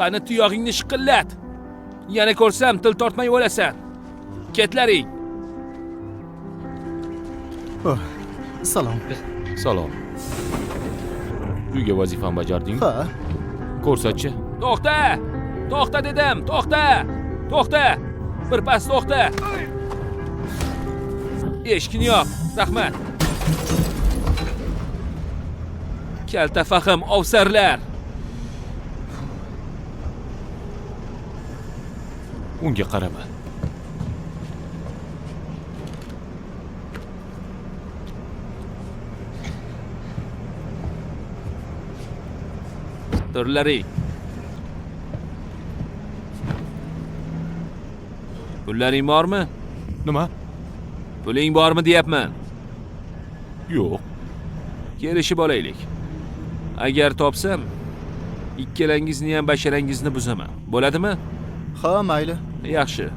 Qani tuyog'ingni shiqillat. Yana ko'rsam til tortmay o'lasan. Ketlaring. Oh, salom. Salom. Uyga vazifani bajarding? Ha, Ko'rsatchi. To'xta! To'xta dedim, to'xta! To'xta! Birpas to'xta! Eshikni yop, rahmat. Kalta fahm ovsarlar. Unga qarama. Turlaring. Pullaring bormi? Nima? Puling bormi deyapman. Yo'q. Kelishib olaylik. Agar topsam, ikkalangizni ham basharangizni buzaman. Bo'ladimi? ha, mayli. Yaxshi.